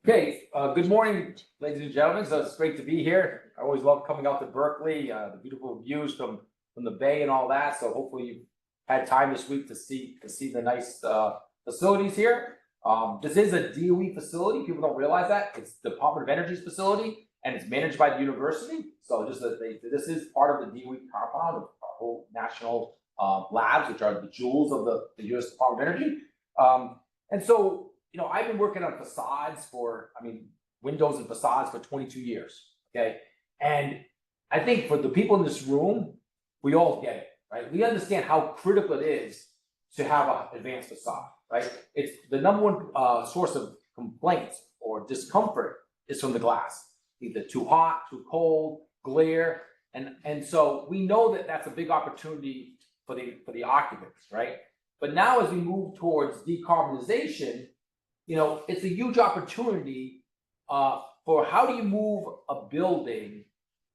Okay, good morning, ladies and gentlemen. So it's great to be here. I always love coming out to Berkeley, the beautiful views from the bay and all that. So hopefully you've had time this week to see the nice facilities here. This is a DOE facility. People don't realize that. It's Department of Energy's facility, and it's managed by the university. So just this is part of the DOE compound of our whole national labs, which are the jewels of the U.S. Department of Energy. And so, you know, I've been working on facades windows and facades for 22 years, okay? And I think for the people in this room, we all get it, right? We understand how critical it is to have an advanced facade, right? It's the number one source of complaints or discomfort is from the glass, either too hot, too cold, glare. And so we know that that's a big opportunity for the occupants, right? But now as we move towards decarbonization, you know, it's a huge opportunity for how do you move a building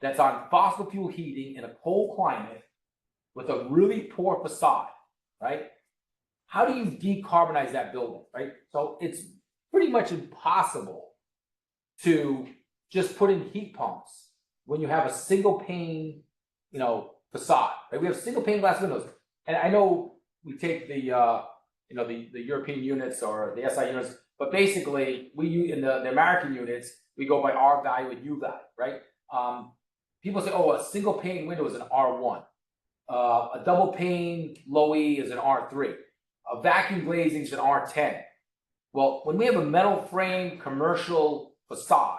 that's on fossil fuel heating in a cold climate with a really poor facade, right? How do you decarbonize that building, right? So it's pretty much impossible to just put in heat pumps when you have a single pane, you know, facade, right? We have single pane glass windows. And I know we take the European units or the SI units, but basically we use in the American units, we go by R value and U value, right? People say, oh, a single pane window is an R1. A double pane low E is an R3. A vacuum glazing is an R10. Well, when we have a metal frame commercial facade,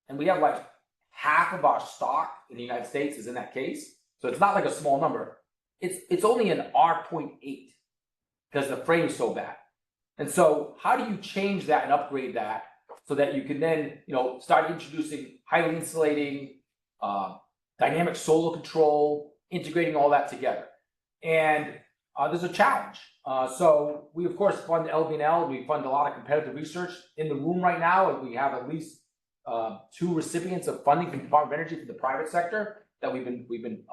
and we have like half of our stock in the United States is in that case, so it's not like a small number. It's only an R.8 because the frame is so bad. And so how do you change that and upgrade that so that you can then, you know, start introducing highly insulating, dynamic solar control, integrating all that together? And there's a challenge. So we, of course, fund LBNL. We fund a lot of competitive research in the room right now, and we have at least 2 recipients of funding from the Department of Energy for the private sector that we've been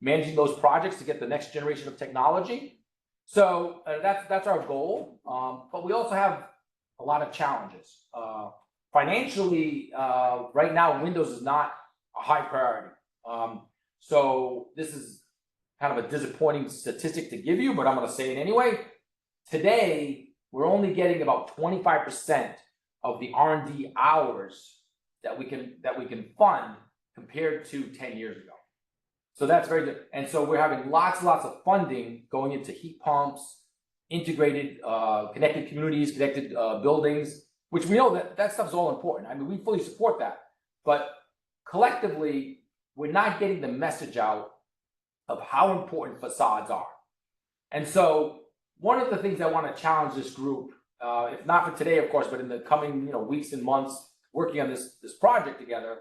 managing those projects to get the next generation of technology. So that's our goal. But we also have a lot of challenges. Financially, right now, Windows is not a high priority. So this is kind of a disappointing statistic to give you, but I'm going to say it anyway. Today, we're only getting about 25% of the R&D hours that we can fund compared to 10 years ago. So that's very good. And so we're having lots of funding going into heat pumps, integrated, connected communities, connected buildings, which we know that stuff's all important. I mean, we fully support that. But collectively, we're not getting the message out of how important facades are. And so one of the things I want to challenge this group, if not for today, of course, but in the coming weeks and months working on this project together,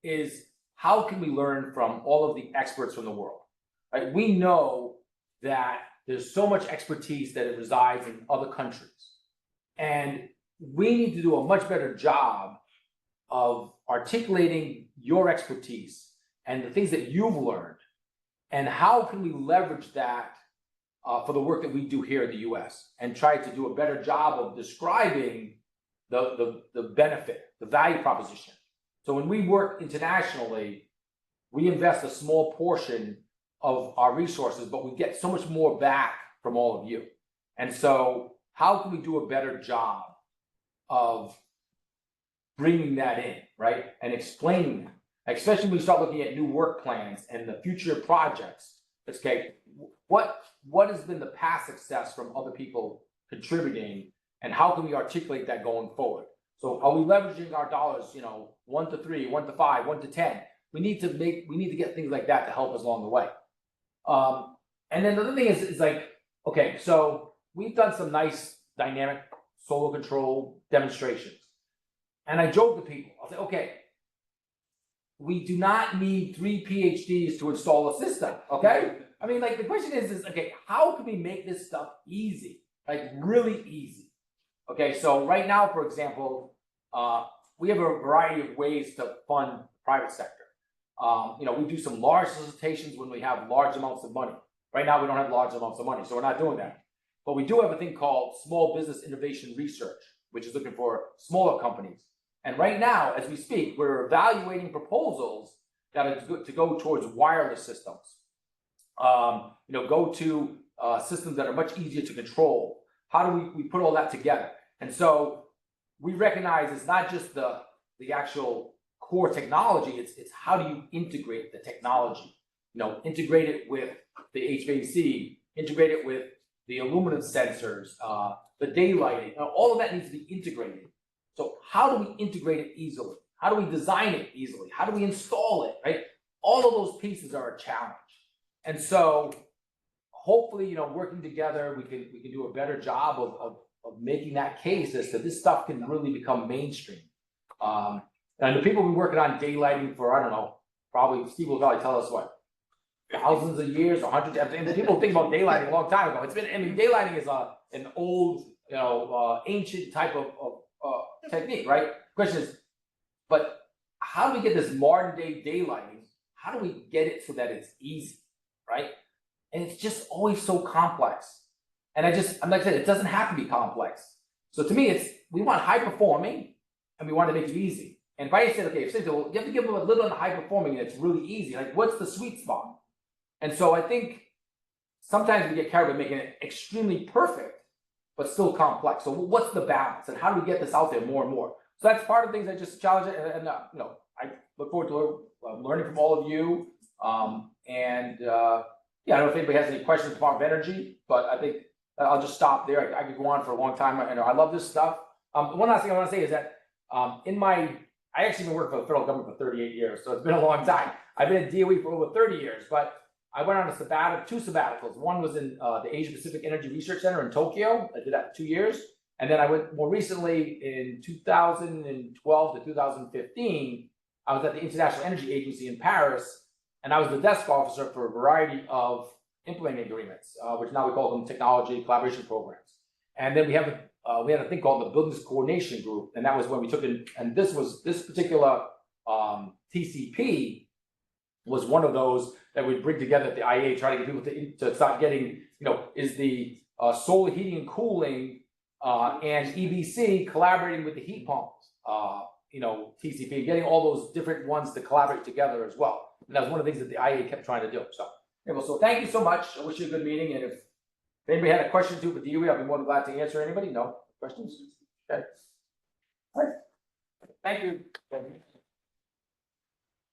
is how can we learn from all of the experts from the world? Right? We know that there's so much expertise that it resides in other countries. And we need to do a much better job of articulating your expertise and the things that you've learned, and how can we leverage that for the work that we do here in the US and try to do a better job of describing the benefit, the value proposition. So when we work internationally, we invest a small portion of our resources, but we get so much more back from all of you. And so how can we do a better job of bringing that in, right? And explaining that, especially when we start looking at new work plans and the future projects. Okay, what has been the past success from other people contributing, and how can we articulate that going forward? So are we leveraging our dollars, 1 to 3, 1 to 5, 1 to 10? We need to get things like that to help us along the way. And then the other thing is like, okay, so we've done some nice dynamic solar control demonstrations. And I joke with people, I'll say, okay, we do not need 3 PhDs to install a system, okay? I mean, like, the question is okay, how can we make this stuff easy? Like, really easy. Okay, so right now, for example, we have a variety of ways to fund the private sector. We do some large solicitations when we have large amounts of money. Right now, we don't have large amounts of money, so we're not doing that. But we do have a thing called Small Business Innovation Research, which is looking for smaller companies. And right now, as we speak, we're evaluating proposals that are to go towards wireless systems. Go to systems that are much easier to control. How do we put all that together? And so we recognize it's not just the actual core technology, it's how do you integrate the technology? Integrate it with the HVAC, integrate it with the aluminum sensors, the daylighting, all of that needs to be integrated. So how do we integrate it easily? How do we design it easily? How do we install it, right? All of those pieces are a challenge. And so hopefully, working together, we can do a better job of making that case as to this stuff can really become mainstream. And the people we've been working on daylighting for, I don't know, probably Steve will probably tell us what, thousands of years or hundreds. And people think about daylighting a long time ago. Daylighting is an old, ancient type of technique, right? The question is, but how do we get this modern day daylighting? How do we get it so that it's easy, right? And it's just always so complex. And I'm like I said, it doesn't have to be complex. So to me, we want high performing and we want to make it easy. And if I said, okay, you have to give them a little on the high performing and it's really easy. Like, what's the sweet spot? And so I think sometimes we get carried away making it extremely perfect, but still complex. So what's the balance, and how do we get this out there more and more? So that's part of the things I just challenge it, and I look forward to learning from all of you. I don't know if anybody has any questions about energy, but I think I'll just stop there. I could go on for a long time. I love this stuff. One last thing I want to say is that I actually been working for the federal government for 38 years, so it's been a long time. I've been at DOE for over 30 years, but I went on two sabbaticals. One was in the Asia Pacific Energy Research Center in Tokyo. I did that for 2 years. And then I went more recently in 2012 to 2015. I was at the International Energy Agency in Paris, and I was the desk officer for a variety of implementing agreements, which now we call them technology collaboration programs. And then we had a thing called the Business Coordination Group, and that was when we took in, and this particular TCP was one of those that we bring together at the IEA, try to get people to start getting, is the solar heating and cooling and EBC collaborating with the heat pumps, TCP, getting all those different ones to collaborate together as well. And that was one of the things that the IEA kept trying to do. So thank you so much. I wish you a good meeting. And if anybody had a question too for DOE, I'd be more than glad to answer anybody. No questions? Okay. All right. Thank you.